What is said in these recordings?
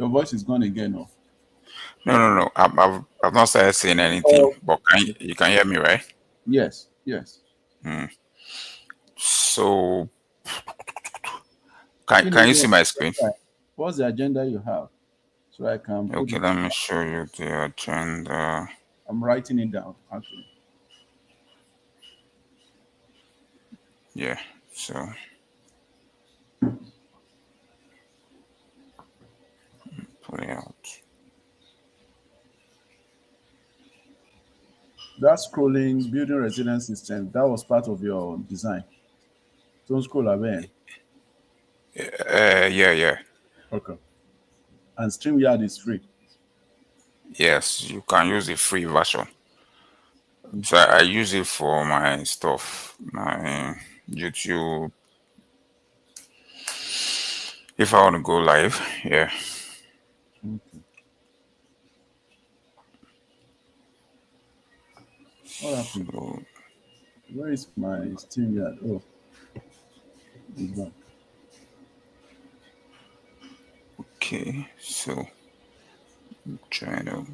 Your voice is gone again. Oh. No. I've not started saying anything, Oh, but you can hear me, right? yes, yes. Hmm. So You know, can you see my screen? what's the agenda you have? So I can put Okay, it. let me show you the agenda. I'm writing it down, actually. Yeah. So put it out. That scrolling, building resilience system, that was part of your design. Don't scroll away. Yeah. Okay. And StreamYard is free. Yes, you can use the free version. So Okay. I use it for my stuff, my YouTube. If I want to go live, yeah. Okay. What happened? So Where is my StreamYard? Oh, it's back. okay, so trying to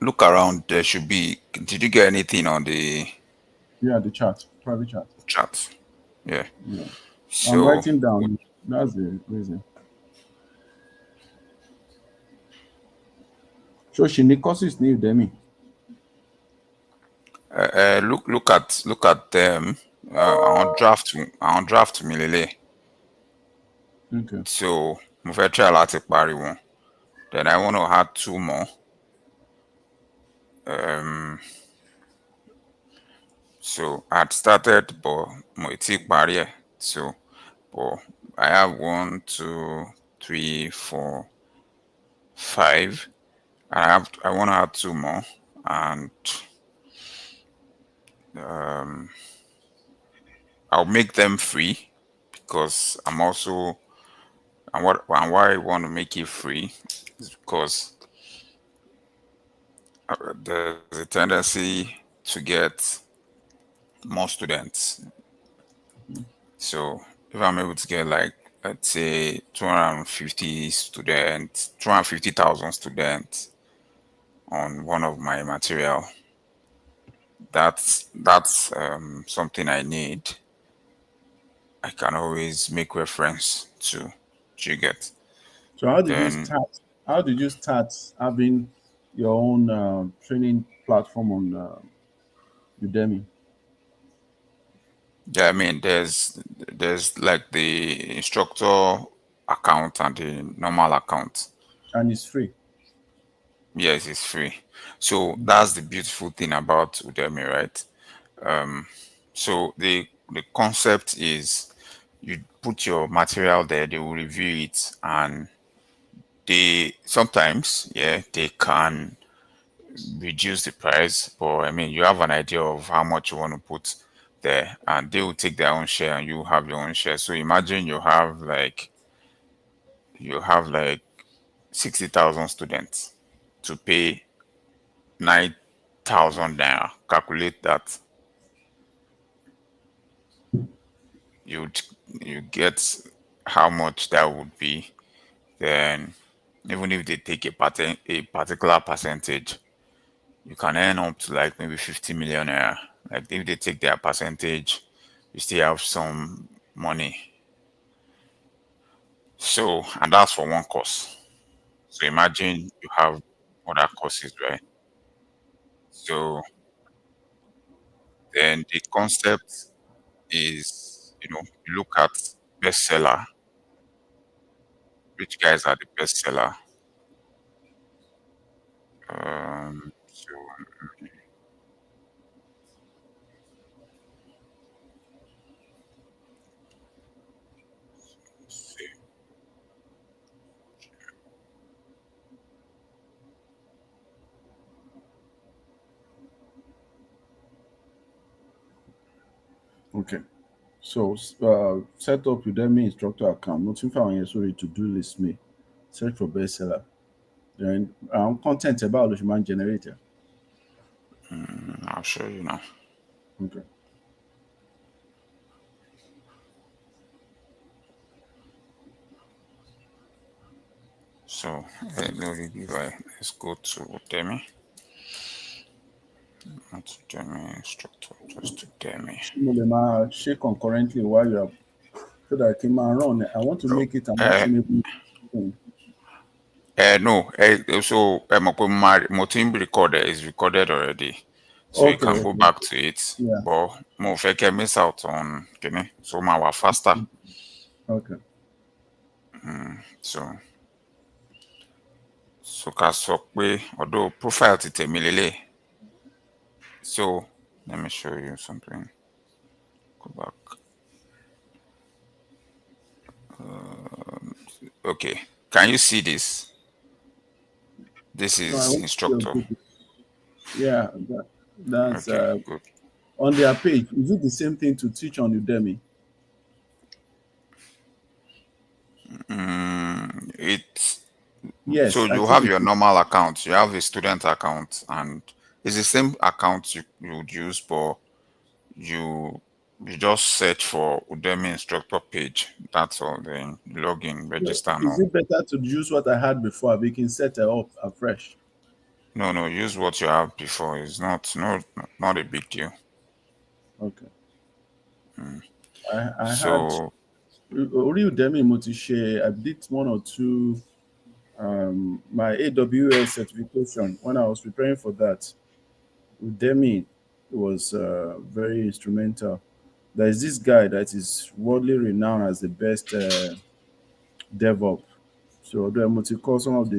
look around. There should be. Did you get anything on the Yeah, the chat, private chat. chat? Yeah. Yeah. I'm So writing down. That's the reason. So she need courses new Demi. look at them. On draft Milele. Okay. So mo fẹ́ try láti parí wọn. Then I want to add two more. Um, so I had started, but mo ì tí parí ẹ̀. So, but I have one, two, three, four, five. I want to add two more, and um, I'll make them free because I'm also and why I want to make it free is because there's a tendency to get more students. So if I'm able to get like let's say 250 students, 250,000 students on one of my material, that's something I need. I can always make reference to. Do you get? So how did you Then start? How did you start having your own training platform on Udemy? yeah, I mean there's like the instructor account and the normal account. And it's free. Yes, it's free. So that's the beautiful thing about Udemy, right? Um, so the concept is you put your material there, they will review it, and they sometimes, yeah, they can reduce the price, but I mean, you have an idea of how much you want to put there, and they will take their own share, and you have your own share. So imagine you have like 60,000 students to pay 9,000 naira. Calculate that. You'd you get how much that would be. Then even if they take a particular percentage, you can earn up to like maybe 50 million naira. Like if they take their percentage, you still have some money. So, and that's for one course. So imagine you have other courses, right? So then the concept is, you look at bestseller, which guys are the bestseller. So let's see. Okay. So set up Udemy instructor account. Notify on your sorry to do list me. Search for bestseller. Then content about the man generator. I'll show you now. Okay. So let's go to Udemy. Not Udemy instructor, just Udemy. Mo lè máa ṣe concurrently while you are so that I can run. I want to make it an Uh, actionable thing. no, so mo team recorder is recorded already, so you Okay, can go okay. back to it. Yeah. But mo fẹ́ kẹ́ miss out on kini, so ma wa faster. Okay. So ká sọ pé although profile ti tèmi lélẹ̀. So let me show you something. Go back. Okay, can you see this? This No, I is want to see your instructor. video. Yeah, that's Okay, good. on their page. Is it the same thing to teach on Udemy? It So Yes, I you think have it your is. normal account, you have a student account, and it's the same account you would use, but you you just search for Udemy instructor page. That's all. Then log in, Yeah. register Is now. it better to use what I had before? We can set it up afresh. No, use what you have before. It's not a big deal. Okay. I had So Ori Udemy mo ti ṣe. I did one or two my AWS certification when I was preparing for that. Udemy was very instrumental. There is this guy that is worldly renowned as the best DevOps. So although I'm to call some of the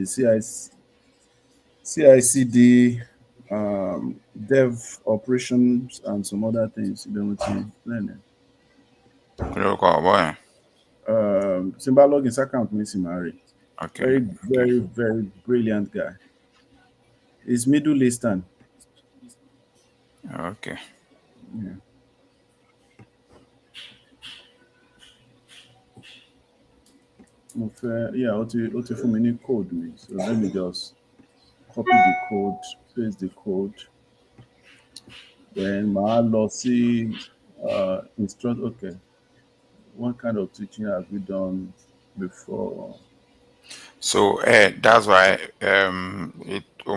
CICD, dev operations, and some other things. You don't learn. kí ló kọ ọ̀bọ yẹn? Simba logins account Missy Mary. Okay, Very, okay, very, very brilliant guy. He's Middle Eastern. okay. Yeah. Yeah, what if we need code me? So let me just copy the code, paste the code. Then my lossy instruct. Okay, what kind of teaching have we done before? So that's why ẹ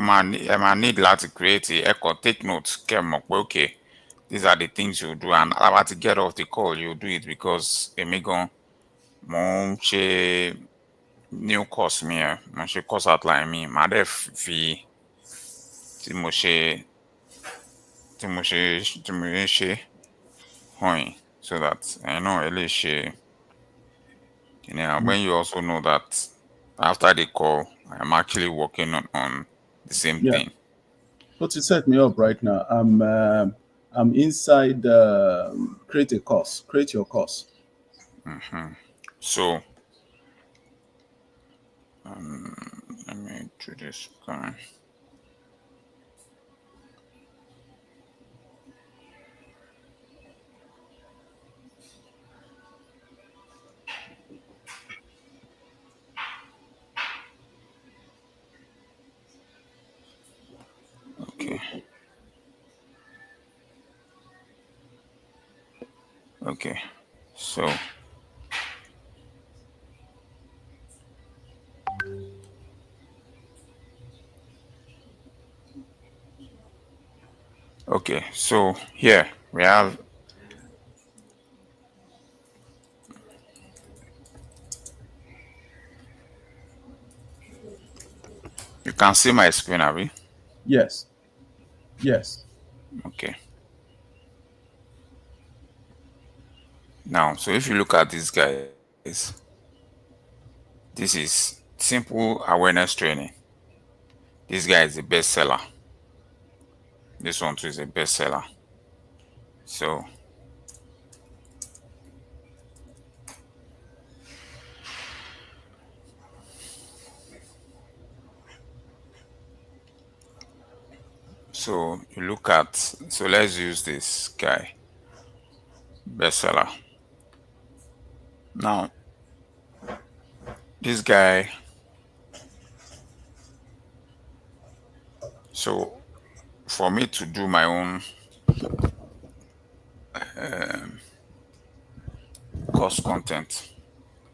máa need láti create ẹ kàn take notes kẹ́ mọ̀ pé okay, these are the things you do, and about to get off the call you do it, because èmi gan mo ń ṣe new course mi ẹ mo ń ṣe course outline mi màá dẹ̀ fi tí mo ṣe ń ṣe hàn yín, so that ẹ náà ẹ lè ṣe. When you also know that after the call, I'm actually working on the same Yeah, thing. but to set me up right now, I'm inside create a course, create your course. So let me do this guy. Okay. Okay. So okay. So here we have you can see my screen, Abby. Yes, yes. Okay. Now, so if you look at these guys, this is simple awareness training. This guy is a bestseller. This one too is a bestseller. So you look at, so let's use this guy, bestseller. Now, this guy, so for me to do my own course content,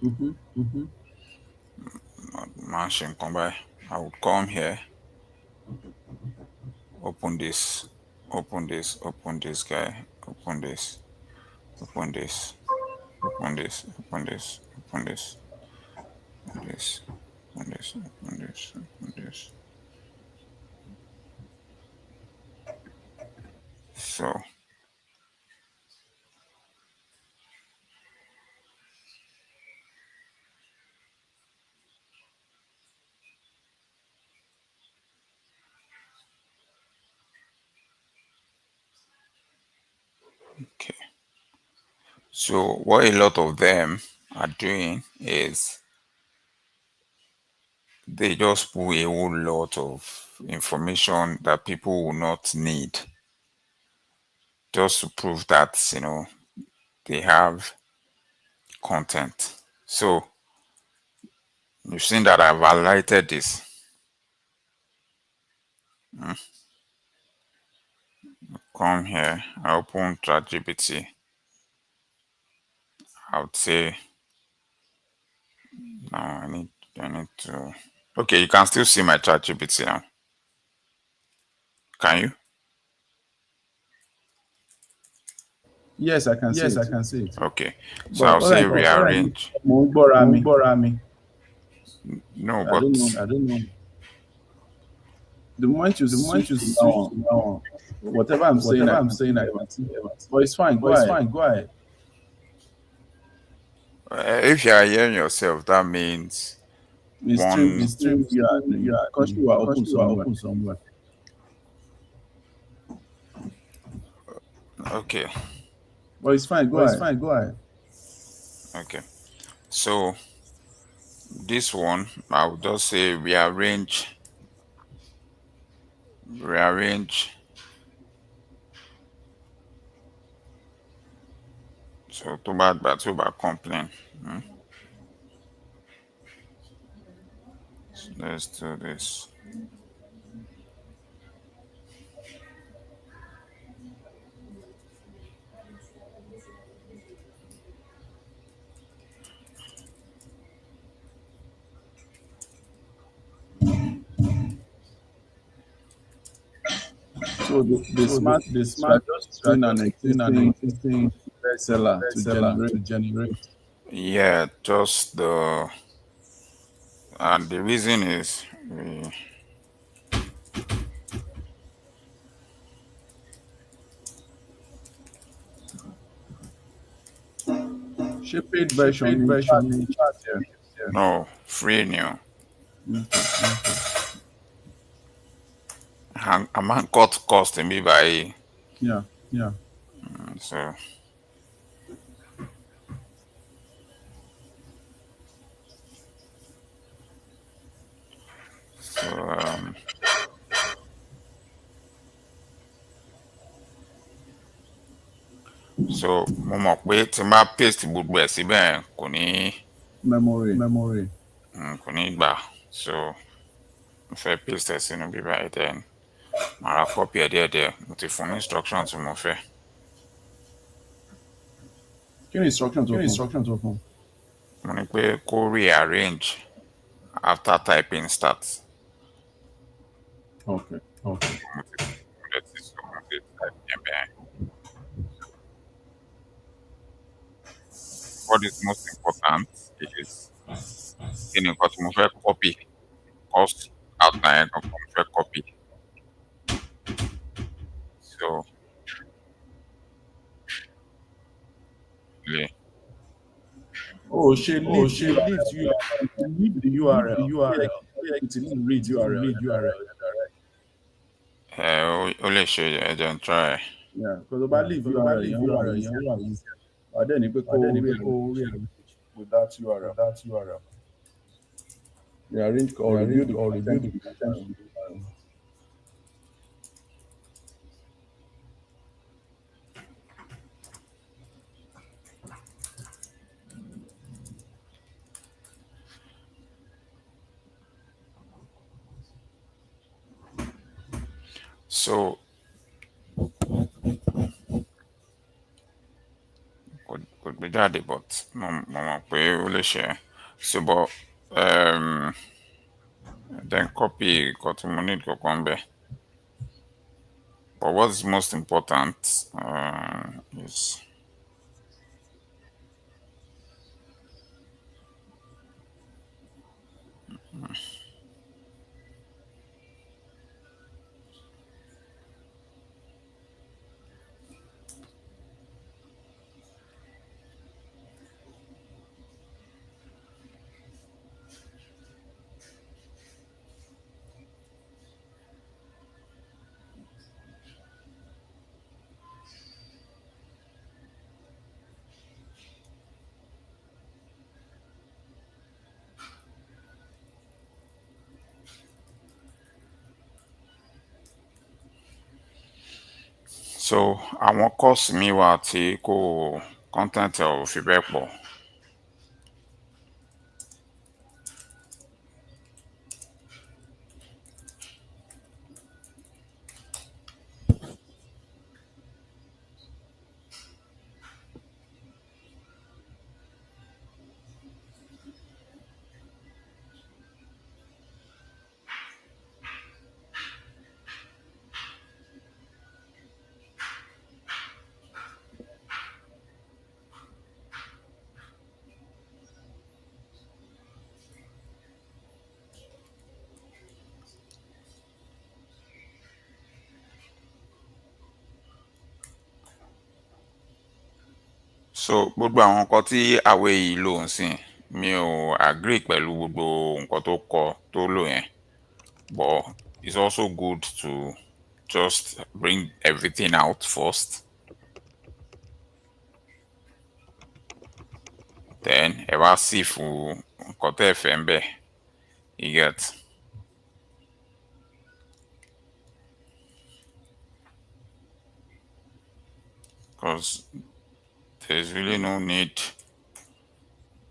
Mm-hmm. mention combine, I would come here, open this, open this guy, open this, open this, open this, open this, open this, open this, open this, open this, open this. So okay. So what a lot of them are doing is they just put a whole lot of information that people will not need just to prove that they have content. So you've seen that I've highlighted this. Come here, I open ChatGPT. I would say no, I need to. Okay, you can still see my ChatGPT now. Can you? Yes, I can see Yes, it. I can see it. Okay. So But I'll what I say know, rearrange. Mungborami, Mungborami. No, I don't know. I don't know. The moment you The moment switch you to now switch on, to now on, whatever I'm saying, whatever I I'm can saying, see I can see everything. everything. But it's fine. But Go it's ahead. fine. Go ahead. If you are hearing yourself, that means The one. stream, You are because you are because open you are somewhere. open somewhere. Okay, But it's fine. Go But it's ahead. fine. Go ahead. okay. So this one, I would just say rearrange. So too bad complain. So let's do this. So the So smart the is you are smart just you are using an just using an existing existing bestseller to seller generate. to generate. Yeah, just the and the reason is Paid Paid version in version chat. in In chat. chat here. no free new. Okay. I'm cut cost me by Yeah. Yeah. so so so mo mọ̀ pé tí n bá paste gbogbo ẹ̀ síbẹ̀ Memory. Memory. kò ní gbà. So mo fẹ́ paste ẹ̀ sínú bíbá ẹ̀ then màá ra copy ẹ̀ díẹ̀díẹ̀ mo ti fún ní instruction tí mo fẹ́. Kí ni instruction Kí tó ni fún? instruction tó fún? Mo ní pé kó rearrange after typing start. Okay. Okay. Mo dẹ̀ ti sọ mo ti type yẹn bẹ́ẹ̀. What is most important is kí ni nǹkan tí mo fẹ́ copy course outline yẹn gangan mo fẹ́ copy. So lè Oh, she Oh, leaves she you. leaves you. Leave the Leave URL. the URL. Yeah, it will Read read URL. read URL. ó lè ṣe ẹ̀jẹ̀ ń try. Yeah, because about leave Because bá URL, leave yẹn wà URL easy. yẹn wà easy. But then you But then rearrange you go rearrange with that URL. that URL. Rearrange or review the Review content. the content. So jáde but mo mọ̀ pé ó lè ṣe so but then copy nǹkan tí mo need kankan bẹ́ẹ̀. But what is most important is so àwọn course mi wà tí kò content ẹ̀ ò fi bẹ́ẹ̀ pọ̀. So gbogbo àwọn nǹkan tí àwé yìí lò ń sìn mi ò agree pẹ̀lú gbogbo nǹkan tó kọ tó lò yẹn but it's also good to just bring everything out first then ẹ wá sí fún nǹkan tẹ́ ẹ fẹ́ ń bẹ̀ you get. Because there's really no need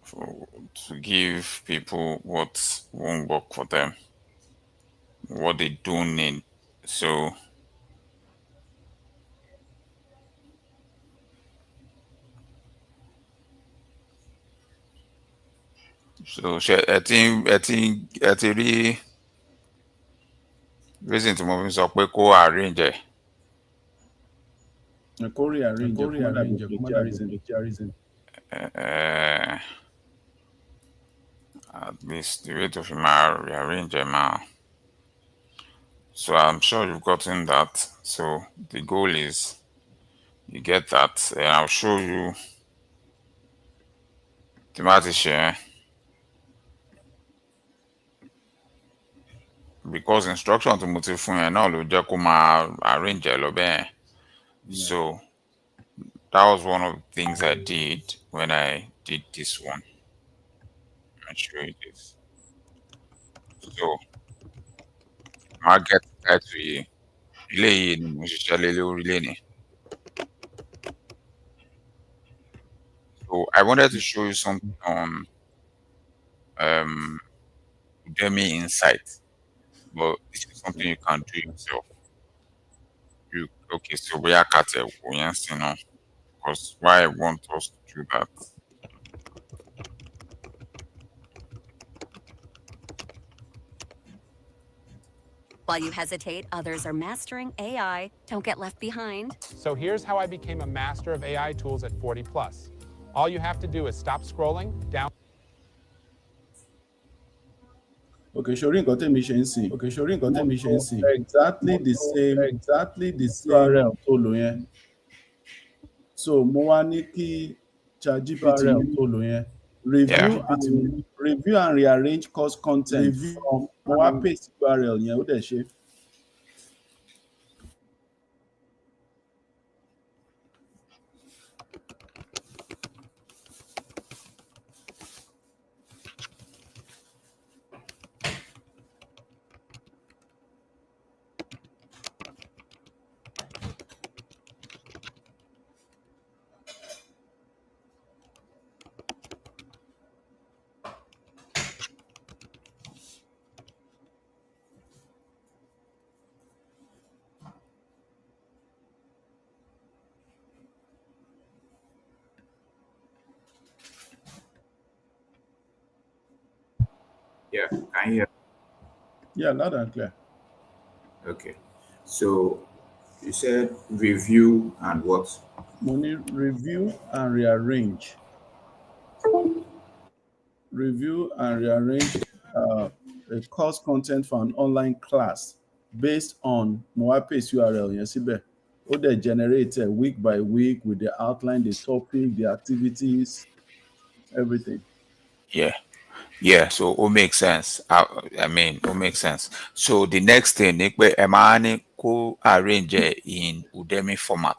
to give people what won't work for them, what they don't need. So ṣe ẹ ti rí reason tí mo fi sọ pé kó arrange ẹ̀. kó rearrange kó má dàbí plagiarism. At least the way to rearrange them now. So I'm sure you've gotten that. So the goal is you get that, and I'll show you the matter share because instruction to mo ti fún yẹn náà ló jẹ́ kó máa arrange ẹ̀ lọ bẹ́ẹ̀. So that was one of the things I did when I did this one. I'll show you this. So I'll get that to you. Eléyìí ni mo ṣiṣẹ́ lé lórí lénìí. So I wanted to show you something on Udemy Insight, but this is something you can do yourself. Okay, so we are cut because why I want us to do that. While you hesitate, others are mastering AI. Don't get left behind. So here's how I became a master of AI tools at 40 Plus. All you have to do is stop scrolling down. Okay, showing nǹkan tẹ́mi ṣe ń sìn. Exactly the same URL tó lò yẹn. So mo wá ní kí ChatGPT tó lò yẹn review and rearrange course content from mo wá paste URL yẹn ó dẹ̀ ṣe. Yeah, can you hear? Yeah, loud and clear. Okay. So you said review and what? Money review and rearrange. Review and rearrange a course content for an online class based on Moape's URL. Yẹn síbẹ̀. Ó dẹ̀ generate week by week with the outline, the topic, the activities, everything. Yeah. Yeah, so it makes sense. I mean, it makes sense. So the next thing, ni pé ẹ máa ní kó arrange ẹ̀ in Udemy format.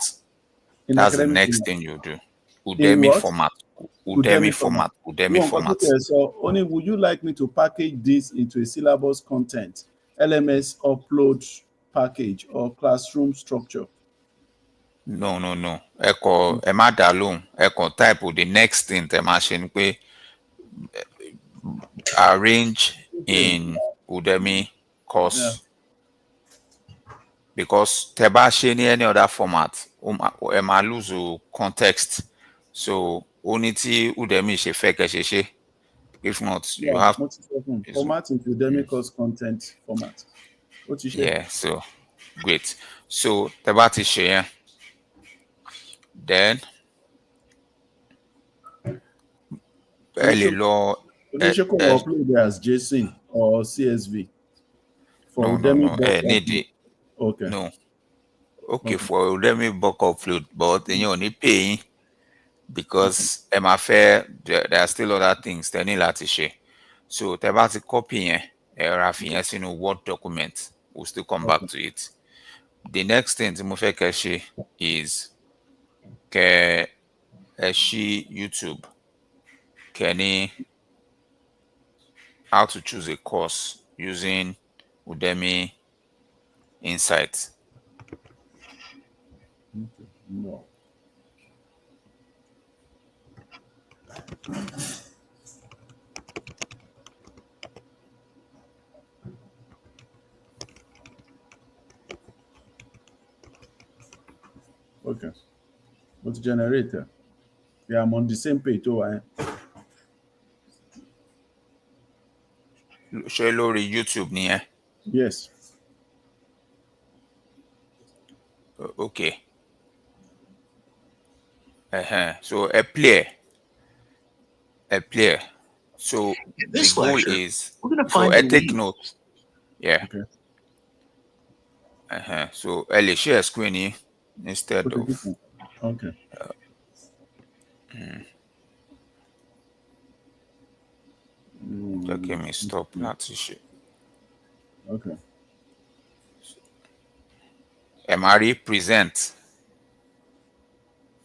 In That's the academic next format. thing you do. In Udemy what? format. Udemy format. Udemy One nǹkan tó format. tẹ̀ sọ, only would you like me to package this into a syllabus content, LMS upload package or classroom structure? No. Ẹ má dá lóhùn. Ẹ kàn type the next thing tẹ máa ṣe ni pé arrange in Udemy course. Yeah. Because tẹ bá ṣe ní any other format, ẹ máa lose context. So ó ní tí Udemy ṣe fẹ́ kẹ́ ṣe ṣe. If not, you Yeah, have format into Udemy course content format. What you say? yeah. So great. So tẹ bá ti ṣe yẹn, then ẹ lè lọ. Oníṣẹ́ kò wọ́n upload it as JSON or CSV for Udemy. Need it. Okay. No. Okay, for Udemy bulk upload, but then you need paying because there are still other things they need to share. So tẹ bá ti copy yẹn, ẹ ra fi yẹn sínú Word document. We'll still come back to it. The next thing tí mo fẹ́ kẹ́ ṣe is kẹ́ ẹ ṣí YouTube. Kẹ́ ní how to choose a course using Udemy Insight. No. Okay. What's generator? Yeah, I'm on the same page too. Ṣé lórí YouTube nìyẹn? Yes. Okay. So a player. So In this the goal lecture, is we're going to so find I the take lead. note. Yeah. Okay. So I share screen here instead Okay. of Okay. okay, me stop that issue. Okay. Mari present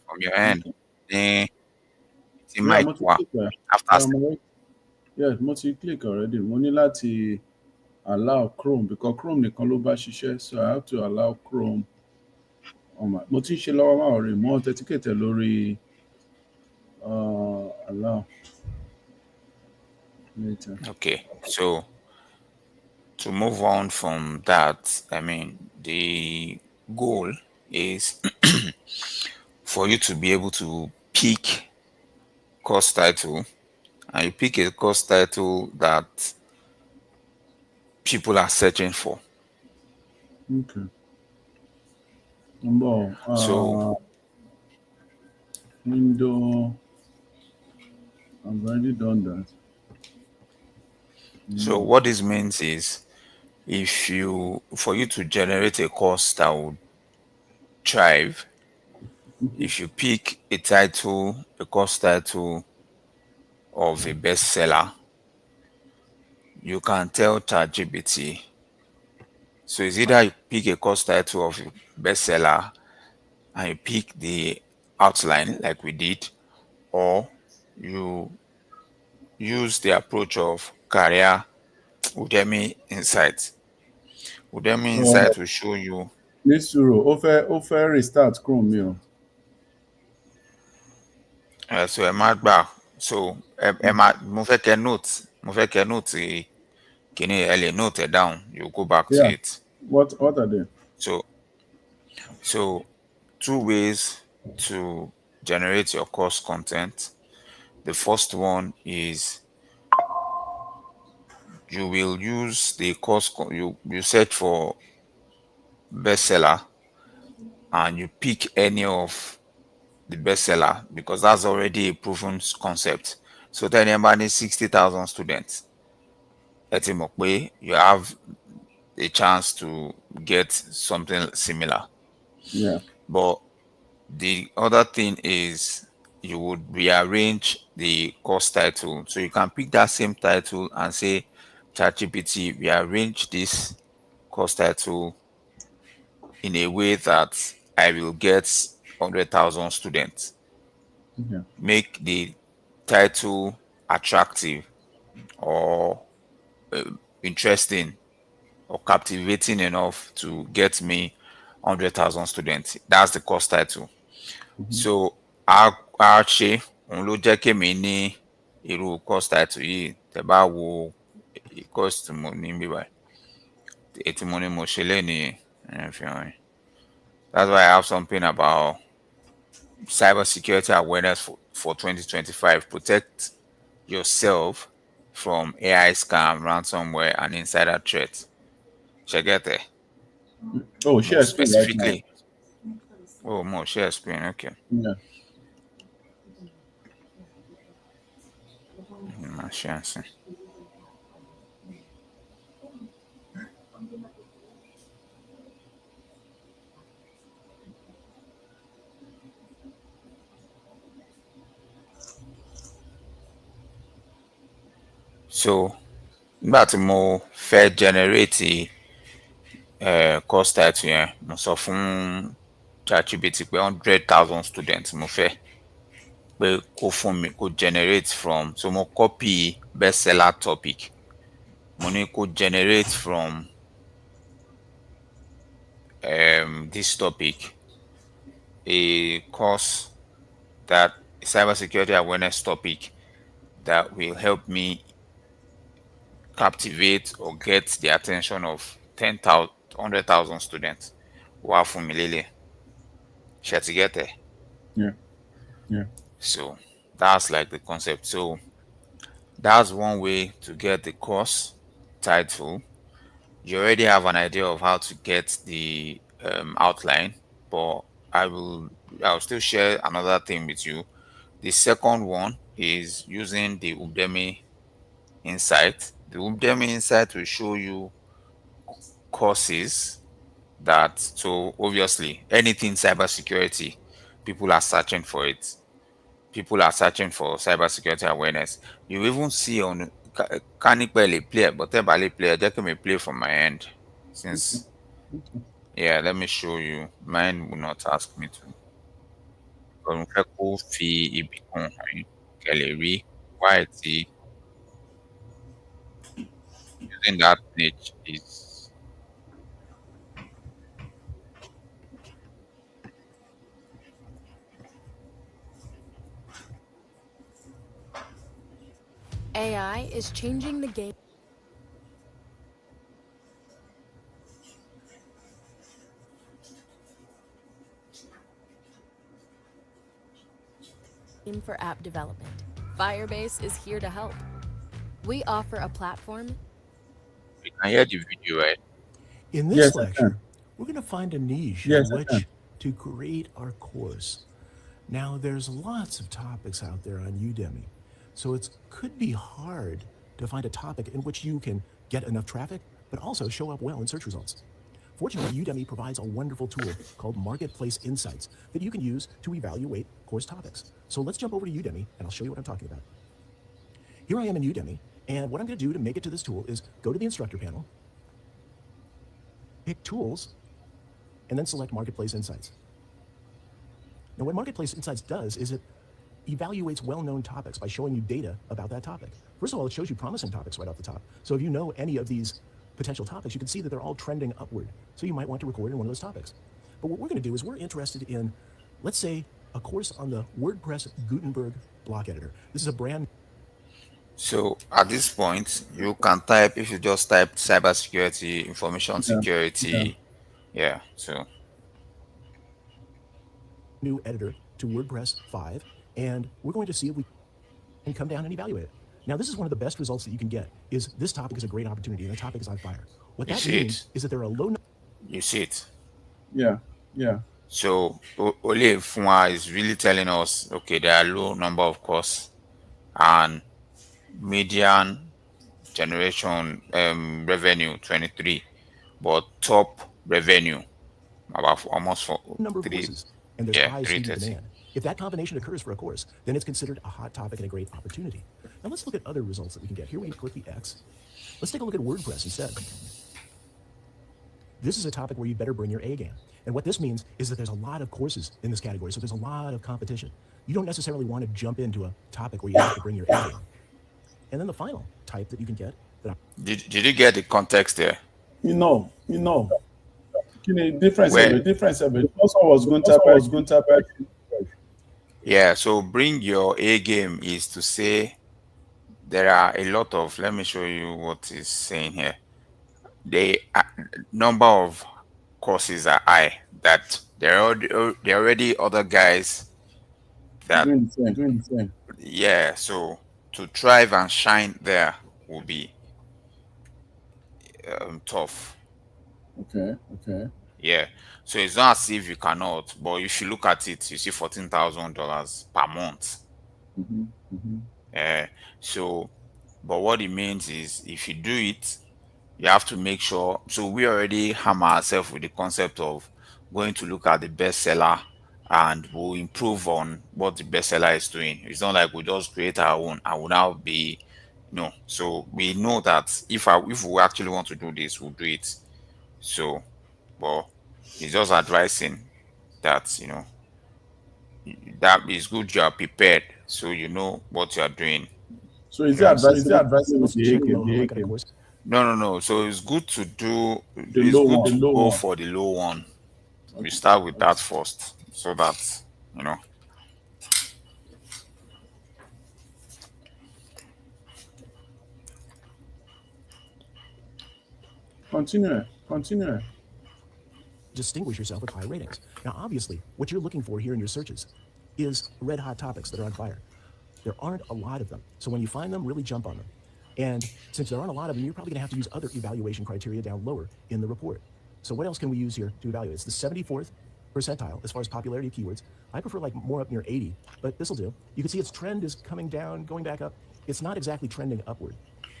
from your end. Then it might work after. Yeah, multi-click already. Mo ní láti allow Chrome because Chrome nìkan ló bá ṣiṣẹ́, so I have to allow Chrome. Mo ti ń ṣe lọ́wọ́ máa rí mo authenticate lórí allow later. Okay, so to move on from that, I mean, the goal is for you to be able to pick course title, and you pick a course title that people are searching for. Okay. So window. I've already done that. So what this means is, for you to generate a course that would thrive, if you pick a course title of a bestseller, you can tell ChatGPT. So it's either you pick a course title of a bestseller and you pick the outline like we did, or you use the approach of career Udemy Insight. Udemy Insight will show you. Nisuro, ó fẹ́ restart Chrome mi o. So ẹ má gbà. So mo fẹ́ kẹ́ note kíní ẹ lè note it down. You go back to it. What are they? So 2 ways to generate your course content. The first one is you will use the you search for bestseller and you pick any of the bestseller because that's already a proven concept. So tell anybody 60,000 students, let him up way you have a chance to get something similar. Yeah. But the other thing is you would rearrange the course title. So you can pick that same title and say, ChatGPT, rearrange this course title in a way that I will get 100,000 students. Yeah. Make the title attractive or interesting or captivating enough to get me 100,000 students. That's the course title. Mhm. So a ṣe òun ló jẹ́ kémi ní irú course title yìí tẹ́ bá wo course tí mo ní bíbá èyí tí mo ní mo ṣe lénìí fi hàn yín. That's why I have something about cybersecurity awareness for 2025. Protect yourself from AI scam, ransomware, and insider threats. Should I get there? Oh, More share screen right now. specifically. Oh, more share screen. Okay. Yeah. My share screen. So, nígbà tí mo fẹ́ generate course title yẹn, mo sọ fún ChatGPT pé 100,000 students mo fẹ́ pé kó fún mi kó generate from. So mo copy bestseller topic. Mo ní kó generate from this topic a course that cybersecurity awareness topic that will help me captivate or get the attention of 10,000, 100,000 students. Wow, for me, Lily. She had to get there. Yeah. Yeah. So that's like the concept. So that's one way to get the course title. You already have an idea of how to get the outline, but I'll still share another thing with you. The second one is using the Udemy Insight. The Udemy Insight will show you courses that, so obviously anything cybersecurity, people are searching for it. People are searching for cybersecurity awareness. You even see on can it play, but play, just me play from my end. Since yeah, let me show you. Mine will not ask me to. Because mo fẹ́ kó fi ibì kan hàn yín kẹ́ lè rí why tí using that niche is. AI is changing the game for app development. Firebase is here to help. We offer a platform. You can hear the video, right? In this Yes, I lecture, can. we're going to find a niche Yes, in I can. which to create our course. Now, there's lots of topics out there on Udemy, so it could be hard to find a topic in which you can get enough traffic, but also show up well in search results. Fortunately, Udemy provides a wonderful tool called Marketplace Insights that you can use to evaluate course topics. So let's jump over to Udemy, and I'll show you what I'm talking about. Here I am in Udemy, and what I'm going to do to make it to this tool is go to the instructor panel, pick Tools, and then select Marketplace Insights. Now, what Marketplace Insights does is it evaluates well-known topics by showing you data about that topic. First of all, it shows you promising topics right off the top. So if you know any of these potential topics, you can see that they're all trending upward. So you might want to record in one of those topics. But what we're going to do is we're interested in, let's say, a course on the WordPress Gutenberg block editor. This is a brand. So at this point, you can type, if you just type cybersecurity, information security. Yeah. So new editor to WordPress 5, and we're going to see if we can come down and evaluate it. Now, this is one of the best results that you can get, is this topic is a great opportunity, and the topic is on fire. What You that see means it. is that there are a low You see it. Yeah, yeah. So Ole Funwa is really telling us, okay, there are low number of courses and median generation revenue 23, but top revenue about almost for number of three, courses, and there's yeah, high student 330. demand. If that combination occurs for a course, then it's considered a hot topic and a great opportunity. Now let's look at other results that we can get. Here we click the X. Let's take a look at WordPress instead. This is a topic where you better bring your A game. And what this means is that there's a lot of courses in this category, so there's a lot of competition. You don't necessarily want to jump into a topic where you have to bring your A game. And then the final type that you can get. Did you get the context there? You know. Difference. Where- Difference. Also, was going to happen. Yeah, so bring your A game is to say there are a lot of, let me show you what is saying here. The number of courses are high, that there are already other guys that, Doing the same. yeah, so to thrive and shine there will be tough. Okay. Yeah, so it's not as if you cannot, but if you look at it, you see $14,000 per month. So, but what it means is if you do it, you have to make sure. So we already hammer ourselves with the concept of going to look at the bestseller and we'll improve on what the bestseller is doing. It's not like we just create our own and will now be no. So we know that if we actually want to do this, we'll do it. So, but it's just advising that that is good you are prepared, so you know what you are doing. So is it advisable Let's to check take below how the I A got a game? course. No. So it's good to do. The It's low good one. to go for the low one. We start with that first, so that Continue. Distinguish yourself with high ratings. Now, obviously, what you're looking for here in your searches is red hot topics that are on fire. There aren't a lot of them. So when you find them, really jump on them. And since there aren't a lot of them, you're probably gonna have to use other evaluation criteria down lower in the report. So what else can we use here to evaluate? It's the 74th percentile as far as popularity of keywords. I prefer like more up near 80, but this'll do. You can see its trend is coming down, going back up. It's not exactly trending upward.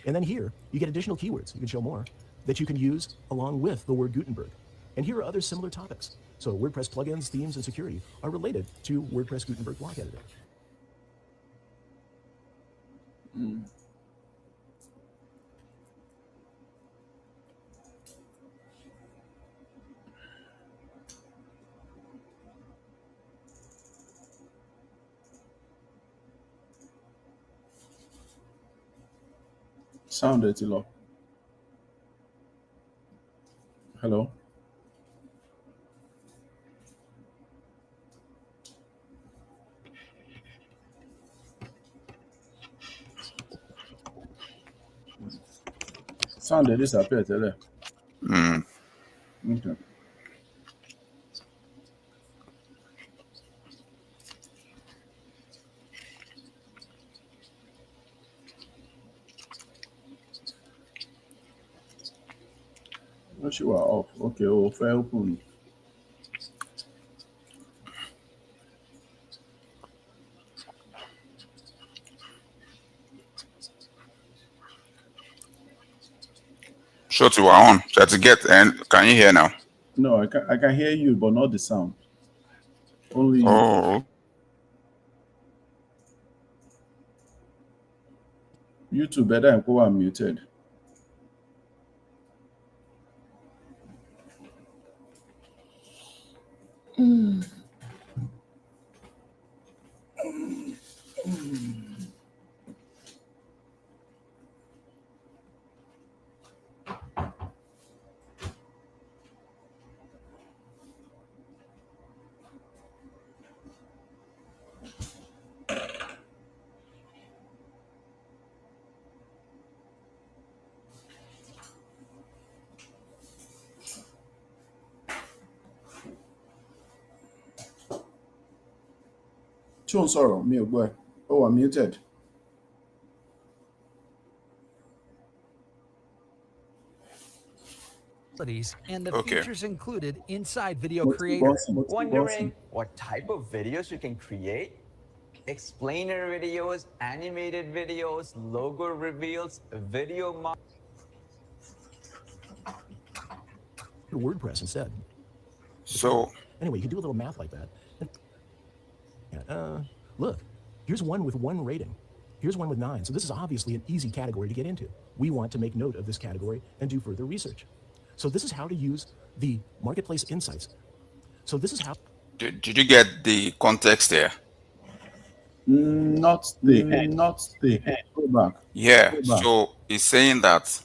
And then here, you get additional keywords, you can show more, that you can use along with the word Gutenberg. And here are other similar topics. So WordPress plugins, themes, and security are related to WordPress Gutenberg block editor. Sound it, low. Hello. Sound it disappear, tell her. Okay. Oh, she was off. Okay, fair open. short you are on. Try to get, and can you hear now? No, I can hear you, but not the sound. Only you. Oh, YouTube better and go unmuted. Tune sorrow, me boy. Oh, I'm muted. and the Okay. features included inside Video What's Creator. Wondering what type of videos you can create? Explainer videos, animated videos, logo reveals, video WordPress instead. So Anyway, you can do a little math like that. Look, here's one with 1 rating. Here's one with 9. So this is obviously an easy category to get into. We want to make note of this category and do further research. So this is how to use the Marketplace Insights. So this is how. did you get the context there? Not the end. Not the end. Go back. Yeah. Go back. So it's saying that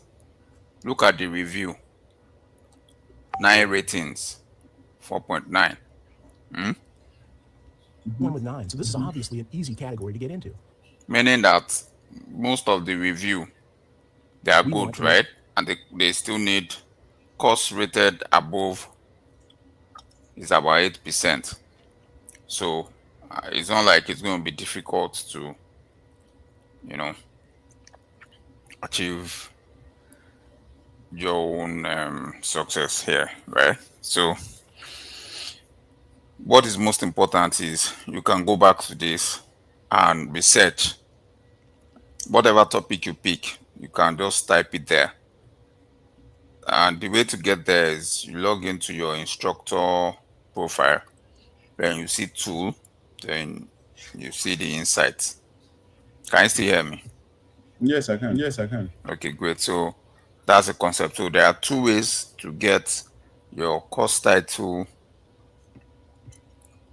look at the review. 9 ratings, 4.9. One with 9. So this is obviously an easy category to get into. Meaning that most of the review they are We want good, to- right? And they still need cost rated above is about 8%. So it's not like it's going to be difficult to, achieve your own success here, right? So what is most important is you can go back to this and research whatever topic you pick. You can just type it there, and the way to get there is you log into your instructor profile, then you see tool, then you see the insights. Can you still hear me? Yes, I can. Yes, I can. Okay, great. So that's the concept. So there are 2 ways to get your course title,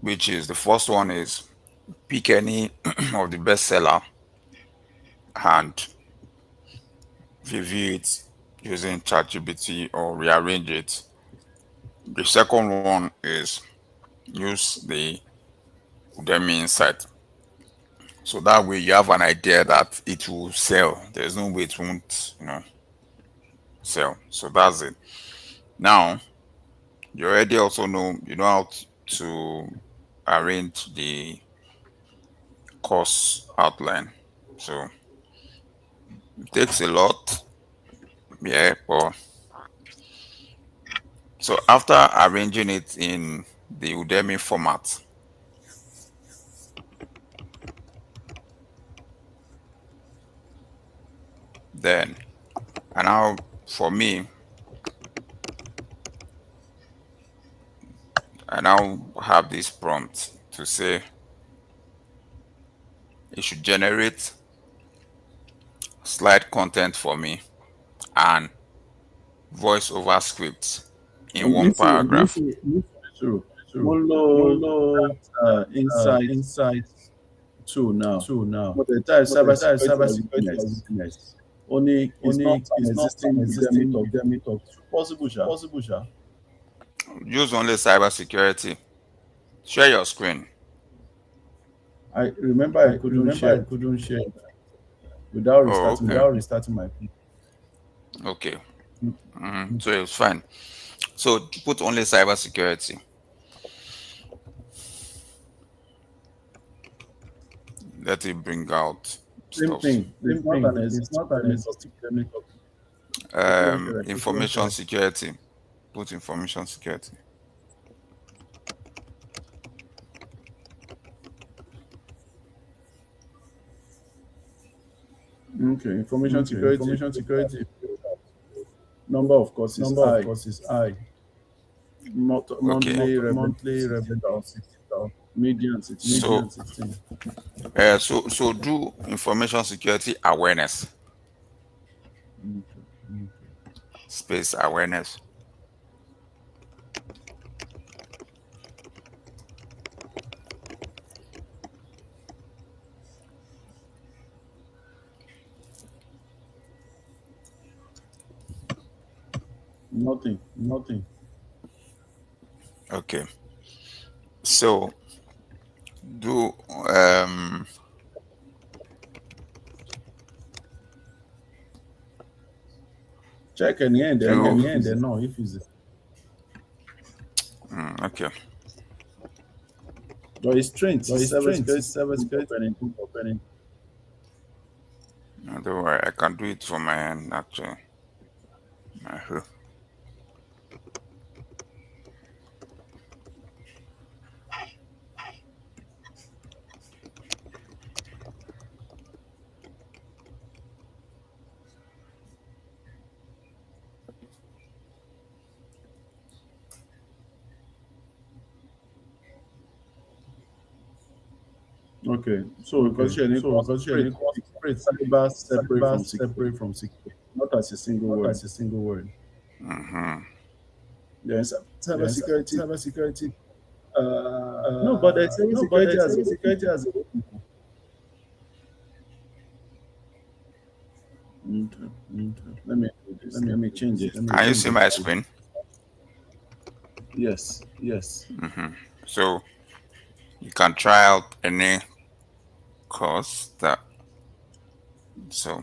which is the first one is pick any of the bestseller and review it using ChatGPT or rearrange it. The second one is use the Udemy Insight. So that way you have an idea that it will sell. There's no way it won't, sell. So that's it. Now, you already also know, how to arrange the course outline. So it takes a lot. Yeah, but so after arranging it in the Udemy format, then, and now for me, I now have this prompt to say it should generate slide content for me and voice over scripts in one paragraph. True. Molo insight two now. But the type cybersecurity only is not existing Udemy talk. Possible, sha. Use only cybersecurity. Share your screen. I remember I couldn't share without restarting my PC. Okay. So it's fine. So put only cybersecurity. Let it bring out Same stuff. thing. It's not an exhaustive Udemy talk. Information security. Put information security. Okay, information security. Number of courses high. Monthly revenue, median 16. So do information security awareness. Space awareness. Nothing. Okay. So do check and end there now if it's okay. but it's strength. Cybersecurity opening. No, don't worry, I can do it from my end actually. Okay. So consider cyber separate from security, not as a single word. Mm-hmm. Then cyber security. Cybersecurity. No, but there's cyber security as a okay. Let me do this. Let me change it. Can you see my screen? Yes. Mm-hmm. So you can try out any course that. So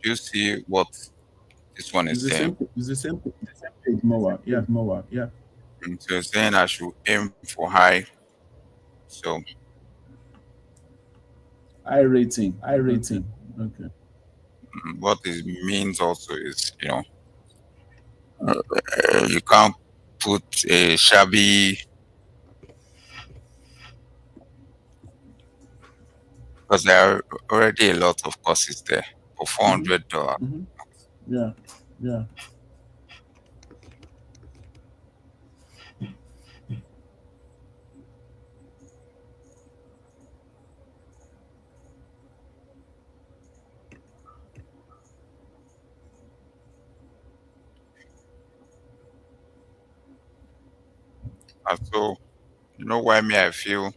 you see what this one It's is the saying. same. It's the same. Page more. Yeah. So it's saying I should aim for high. So High rating. Okay. what it means also is, you can't put a shabby, because there are already a lot of courses there for $400. Yeah. And so, why me I feel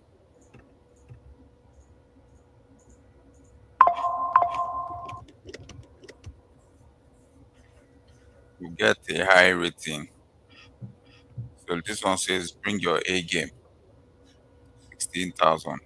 you get a high rating. So this one says bring your A game, 16,000.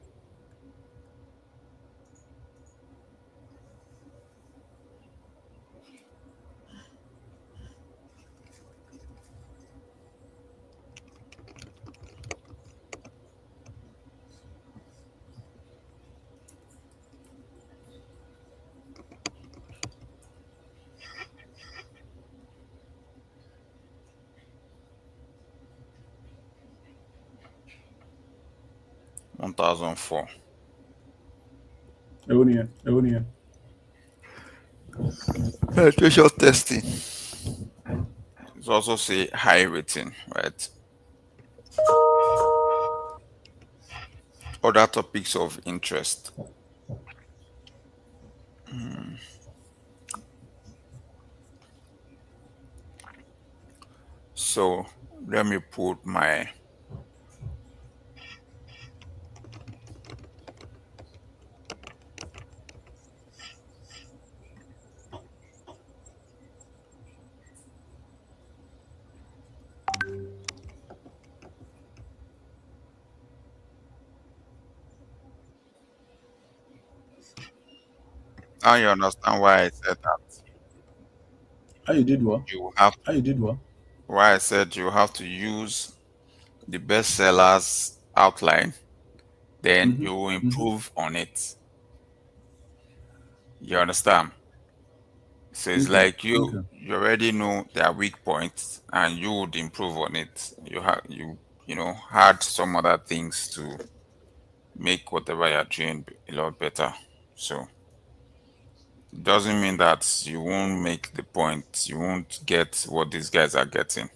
$1,004. Ewonia. Penetration testing. It's also say high rating, right? Other topics of interest. So let me put my now you understand why I said that. How you did what? You have why I said you have to use the bestsellers outline, then you will improve on it. You understand? So it's like you already know their weak points and you would improve on it. You had some other things to make whatever you're doing a lot better. So it doesn't mean that you won't make the point, you won't get what these guys are getting.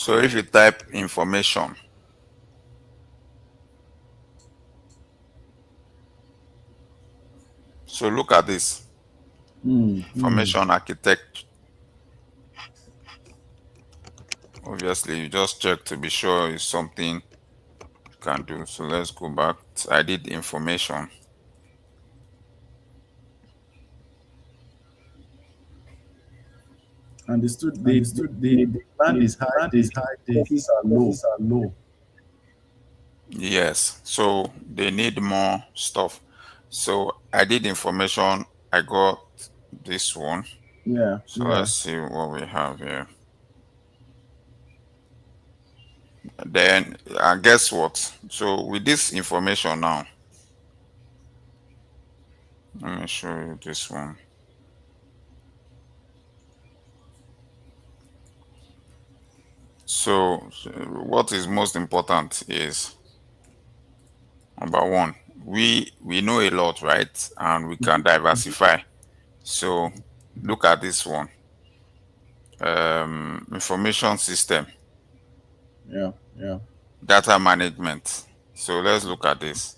So if you type information, so look at this information architect. Obviously, you just check to be sure it's something you can do. So let's go back. I did information. Understood. The demand is high. The fees are low. Yes, so they need more stuff. So I did information. I got this one. Yeah. So let's see what we have here. Then guess what? So with this information now, let me show you this one. So what is most important is number one, we know a lot, right? And we can diversify. So look at this one. Information system. Yeah. Data management. So let's look at this.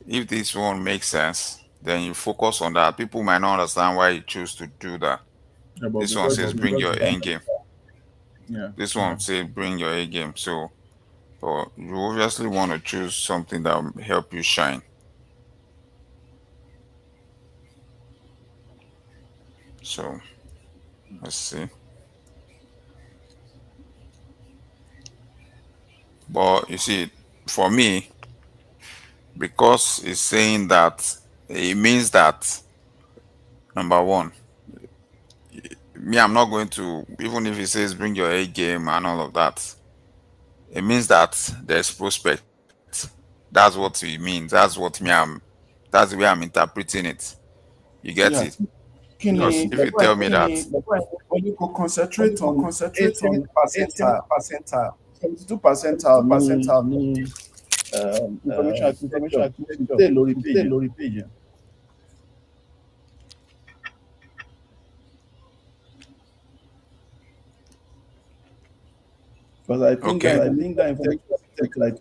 If this one makes sense, then you focus on that. People might not understand why you choose to do that. Yeah, but This one because- says bring because- your A game. Yeah. This one says bring your A game. So, but you obviously want to choose something that will help you shine. So, let's see. But you see, for me, because it's saying that, it means that number one, me, I'm not going to, even if it says bring your A game and all of that, it means that there's prospect. That's what it means. That's what that's the way I'm interpreting it. You get Yeah. it? Because if you tell me that, when you concentrate on 18 percentile, 72 percentile, information architecture, lórí page. Because I think that information take like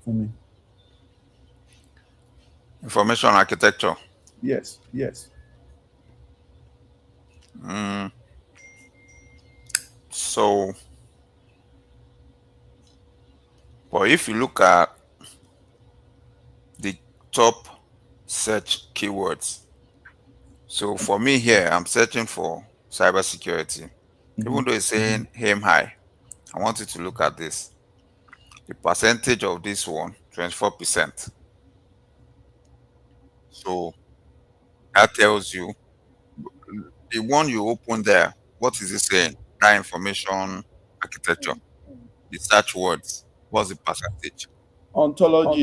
for me. information architecture. Yes. So, but if you look at the top search keywords, so for me here, I'm searching for cybersecurity. Even though it's saying aim high, I want you to look at this. The percentage of this one, 24%. So that tells you the one you open there, what is it saying? That information architecture, the search words, what's the percentage? Ontology,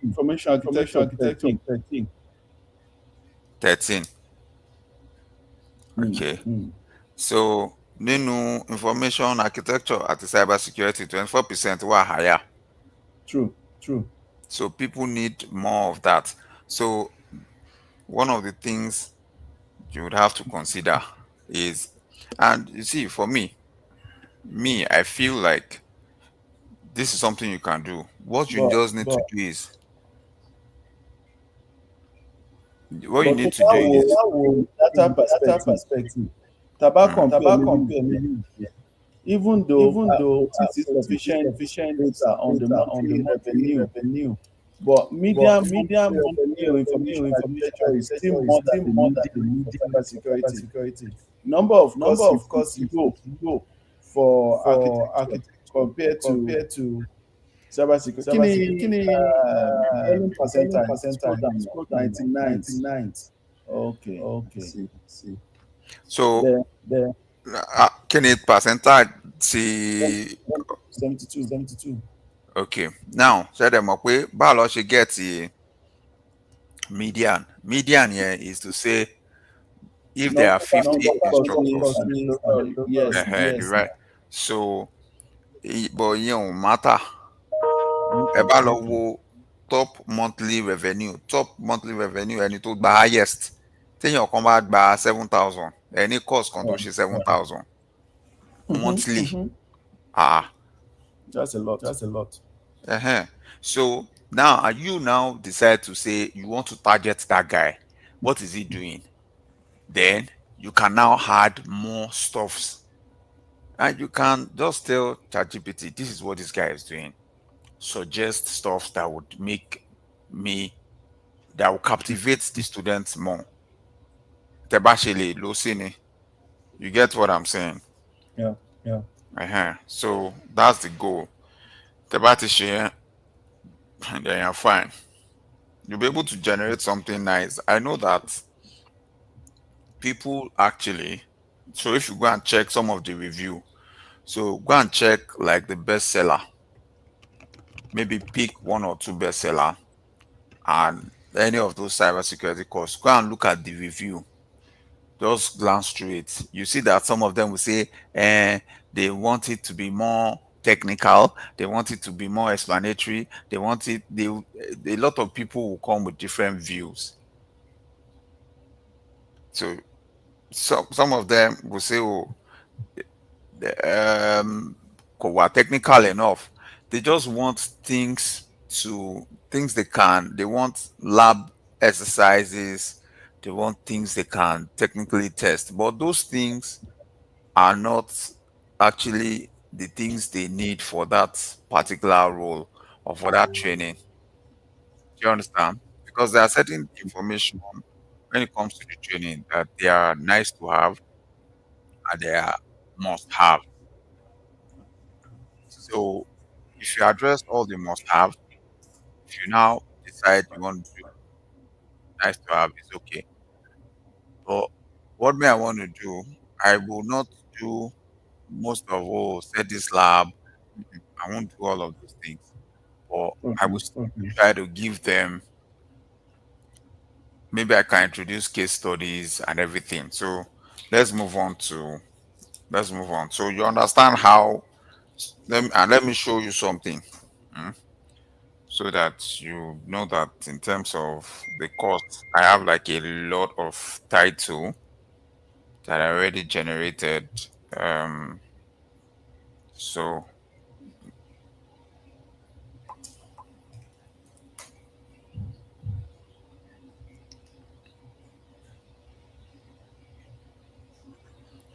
information architecture, 13. 13. Okay. So nínú information architecture àti cybersecurity, 24% were higher. True. So people need more of that. So one of the things you would have to consider is, and you see, for me, I feel like this is something you can do. What you just need to do is, data perspective. Tobacco even though it is sufficient data on the revenue, but medium revenue information architecture is still more than the media security. Number of course you go for architecture compared to cybersecurity. Percentile 99. Okay. See. So can it percentage see 72. Okay. Now, say them up way balo she get the median. Median here is to say if there are 50 instructors. Yes. Right. So but you know matter. About wo top monthly revenue and it will be highest. Then you come back by 7,000. Any cost can do 7,000 monthly. Ah, That's a lot. That's a lot. uh-huh. So now, are you now decide to say you want to target that guy? What is he doing? Then you can now add more stuffs, and you can just tell ChatGPT, this is what this guy is doing. Suggest stuff that would make me that will captivate the students more. Tebashele, Losini. You get what I'm saying? Yeah. Yeah. Uh-huh. So that's the goal. Tebatishe, and then you're fine. You'll be able to generate something nice. I know that people actually, so if you go and check some of the review, so go and check like the bestseller, maybe pick one or two bestseller and any of those cybersecurity courses, go and look at the review. Just glance through it. You see that some of them will say, they want it to be more technical, they want it to be more explanatory, they want it, a lot of people will come with different views. So some of them will say, oh, were technical enough. They just want things they want lab exercises, they want things they can technically test. But those things are not actually the things they need for that particular role or for that training. Do you understand? Because there are certain information when it comes to the training that they are nice to have and they are must have. So if you address all the must have, if you now decide you want to do nice to have, it's okay. But what may I want to do, I will not do most of set this lab. I won't do all of those things. But I will Okay. still Okay. try to give them, maybe I can introduce case studies and everything. So let's move on to let's move on. So you understand how let me show you something. mm, So that you know that in terms of the cost, I have like a lot of title that I already generated. Um, so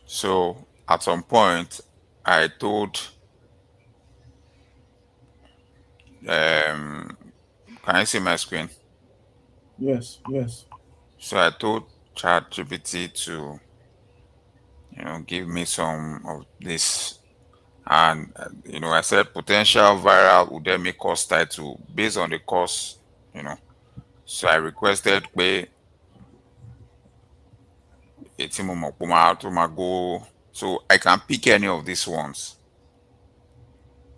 so at some point I told can I see my screen? Yes. Yes. So I told ChatGPT to give me some of this, and I said potential viral Udemy course title based on the course. you know so I requested pé tí mo mọ̀ pé tó máa go, so I can pick any of these ones.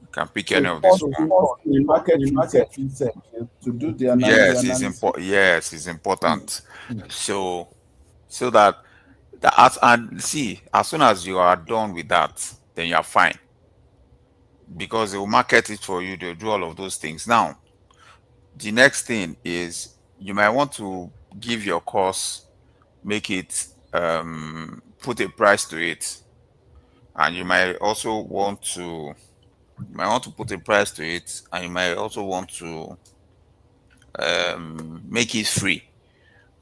I can pick any So of these first, ones. the market research to do the Yes, it's analysis. important. Yes, it's important. Mm. So that and see, as soon as you are done with that, then you are fine, because they will market it for you. They'll do all of those things. Now, the next thing is you might want to give your course, make it put a price to it, and you might want to put a price to it, and you might also want to make it free.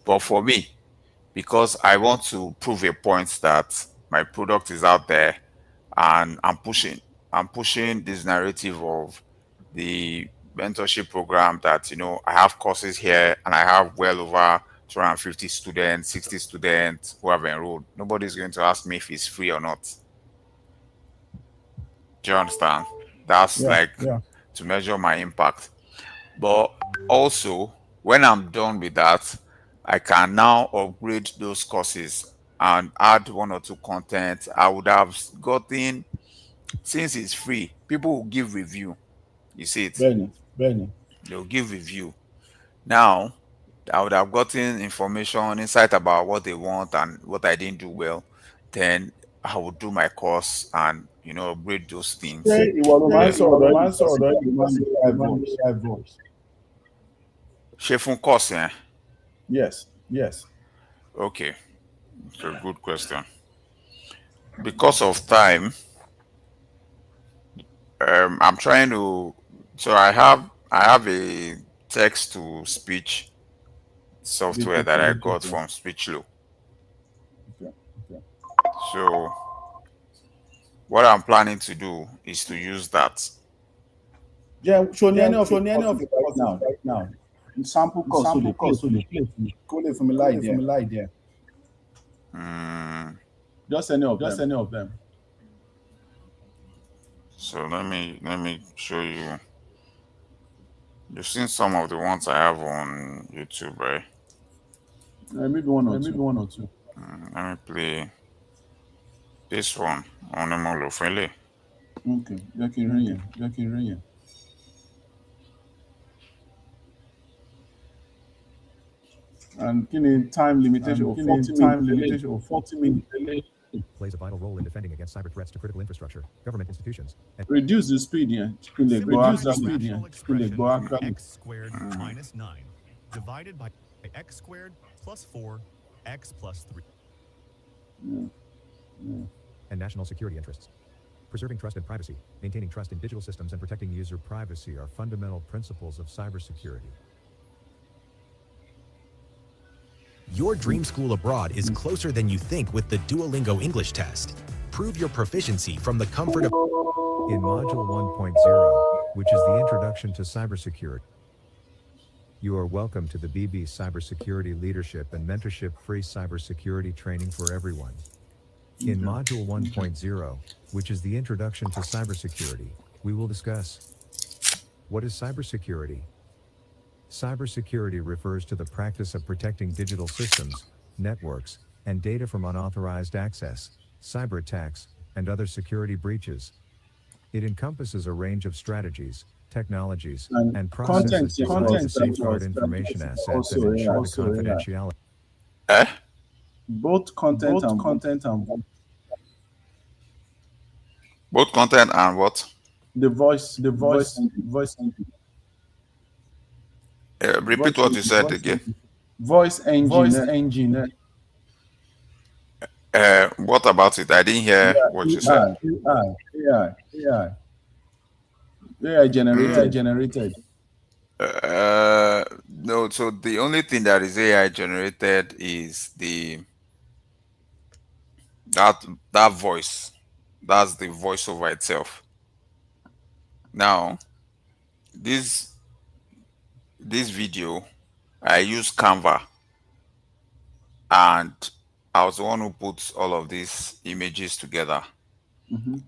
But for me, because I want to prove a point that my product is out there, and I'm pushing this narrative of the mentorship program, that I have courses here and I have well over 250 students, 60 students who have enrolled. Nobody's going to ask me if it's free or not. Do you understand? That's Yeah. like Yeah. to measure my impact. But also, when I'm done with that, I can now upgrade those courses and add one or two content. I would have gotten, since it's free, people will give review. You see it? Benny. Benny. They'll give review. Now, I would have gotten information, insight about what they want and what I didn't do well. Then I would do my course and upgrade those things. Say ìwọ ló máa ń sọ̀rọ̀ ẹ̀ máa ń sọ̀rọ̀ ẹ̀ you máa ń ní live voice. Ṣé fún course yẹn? Yes. Yes. Okay, it's a good question. Because of time, I'm trying to. So I have a text to speech software that I got from Speechlo. Okay. Okay. So what I'm planning to do is to use that. Yeah, show me any of Show it right now. right now. Sample course, so they play from a light there. Mm, Just any of them. any of them. So let me show you. You've seen some of the ones I have on YouTube, right? Maybe one or two. Let me play this one on Emolo Friendly. Okay. Jẹ́ kí n rí yẹn. And kí ni time limitation of 40 minutes. Plays a vital role in defending against cyber threats to critical infrastructure, government institutions, and Reduce the speed yẹn. Kí n lè gbọ́ accurately. X squared minus 9 divided by x squared plus 4 x plus 3. and national security interests. Preserving trust and privacy, maintaining trust in digital systems, and protecting user privacy are fundamental principles of cybersecurity. Your dream school abroad is closer than you think with the Duolingo English test. Prove your proficiency from the comfort of In Module 1.0, which is the Introduction to Cybersecurity, you are welcome to the BB Cybersecurity Leadership and Mentorship Free Cybersecurity Training for Everyone. In Module 1.0, which is the Introduction to Cybersecurity, we will discuss what is cybersecurity. Cybersecurity refers to the practice of protecting digital systems, networks, and data from unauthorized access, cyber attacks, and other security breaches. It encompasses a range of strategies, technologies, and processes designed to safeguard information assets and ensure the confidentiality. Both content and Both content and what? the voice. Repeat what you said again. Voice engine. What about it? I didn't hear what you said. AI generated. No, so the only thing that is AI generated is that voice. That's the voiceover itself. Now, this video, I use Canva, and I was the one who puts all of these images together.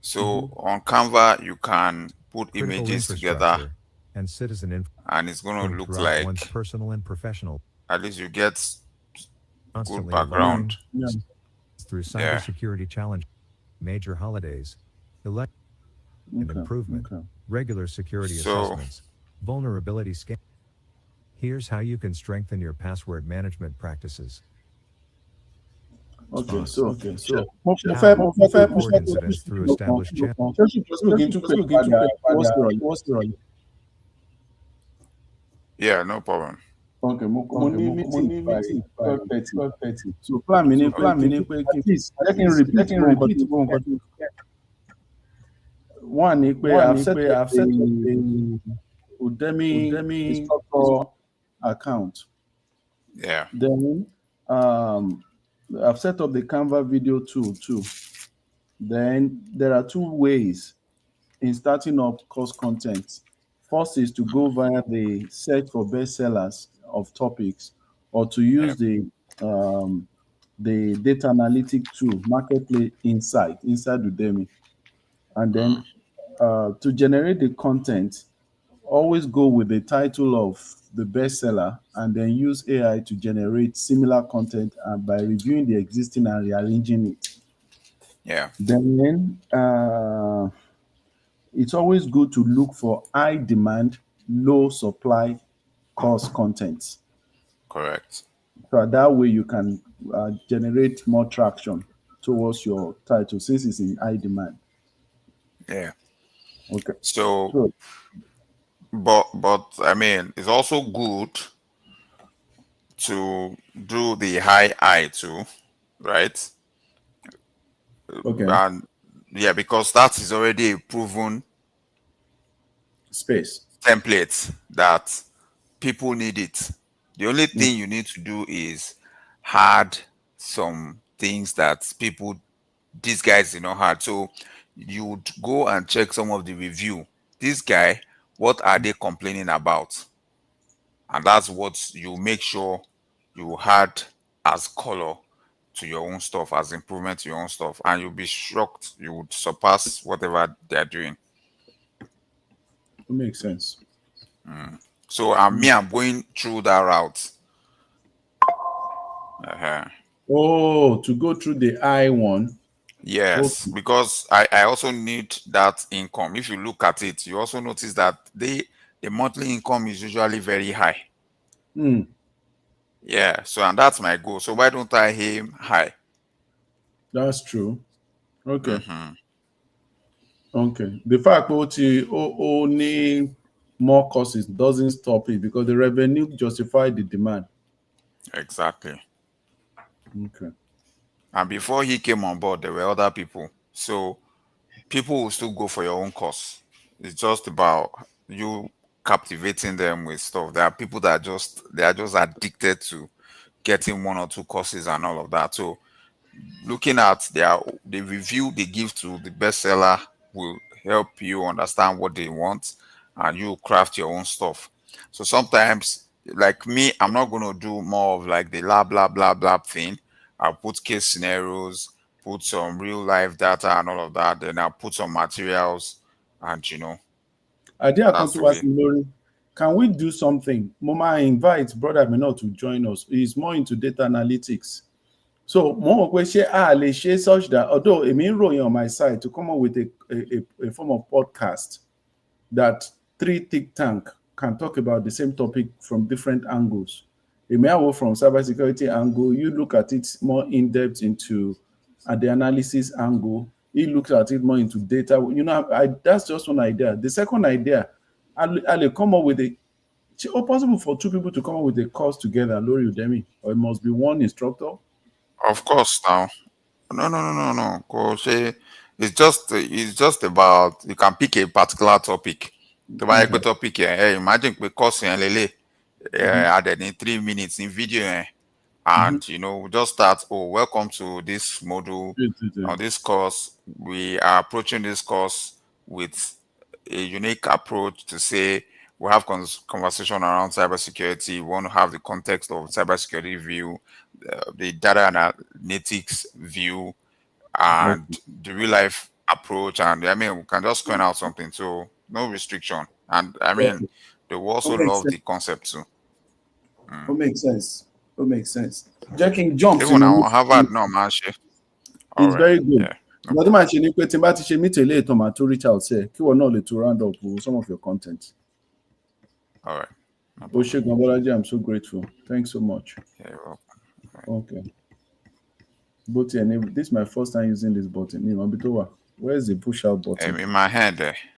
So on Canva, you can put Critical images together, infrastructure and citizen and it's going to input look throughout like one's personal and professional, at least you get good constantly background. evolving through cybersecurity challenge, major holidays, elect and improvement, regular security assessments, vulnerability scan. Here's how you can strengthen your password management practices. Okay, so Report incidents through established channels. Yeah, no problem. Okay, mo ní meeting 12:30. So plan mi ni pé at least let me repeat nǹkan. One ni pé I've set up a Udemy instructor account. Yeah. Then I've set up the Canva video tool too. Then there are two ways in starting up course content. First is to go via the search for bestsellers of topics, or to use the data analytic tool, Marketplace inside Udemy. And then to generate the content, always go with the title of the bestseller and then use AI to generate similar content by reviewing the existing and rearranging it. Yeah. Then it's always good to look for high demand, low supply course contents. Correct. So that way you can generate more traction towards your title since it's in high demand. Yeah. Okay. So but I mean, it's also good to do the high too, right? Okay. And yeah, because that is already a proven space. templates that people need it. The only thing you need to do is add some things that people, these guys did not have. So you would go and check some of the review. This guy, what are they complaining about? And that's what you make sure you add as color to your own stuff, as improvement to your own stuff, and you'll be shocked. You would surpass whatever they're doing. It makes sense. So I'm going through that route. Oh, to go through the I one. Yes, because I also need that income. If you look at it, you also notice that the monthly income is usually very high. Yeah, so and that's my goal. So why don't I aim high? That's true. Okay. Okay. The fact that you only more courses doesn't stop it because the revenue justifies the demand. Exactly. Okay. And before he came on board, there were other people. So people will still go for your own course. It's just about you captivating them with stuff. There are people that are just addicted to getting one or two courses and all of that. So looking at the review they give to the bestseller will help you understand what they want and you craft your own stuff. So sometimes, like me, I'm not going to do more of like the blah blah thing. I'll put case scenarios, put some real life data and all of that. Then I'll put some materials and that's the way. Can we do something? Mama invites brother Menor to join us. He's more into data analytics. So more question such that although a main role on my side to come up with a form of podcast that 3 think tank can talk about the same topic from different angles. It may go from cybersecurity angle, you look at it more in depth into the analysis angle. He looks at it more into data. That's just one idea. The second idea, I'll come up with it's possible for 2 people to come up with a course together, Lori Udemy, or it must be one instructor. Of course, now. No. It's just about you can pick a particular topic. The topic here. Imagine we course added in 3 minutes in video, and just start. Oh, welcome to this module. On this course, we are approaching this course with a unique approach to say we have conversation around cybersecurity. We want to have the context of cybersecurity view, the data analytics view, and the real life approach. And I mean, we can just coin out something. So no restriction. And I mean, they will also love the concept too. It makes sense. It makes sense. Jacking jumps. Even on Harvard, no man. It's very good. Not much you need to meet a later to reach out. Say, you not to round up with some of your content. All right. I'm so grateful. Thanks so much. Yeah, you're welcome. Okay. But this is my first time using this button. Where's the push out button? In my hand there.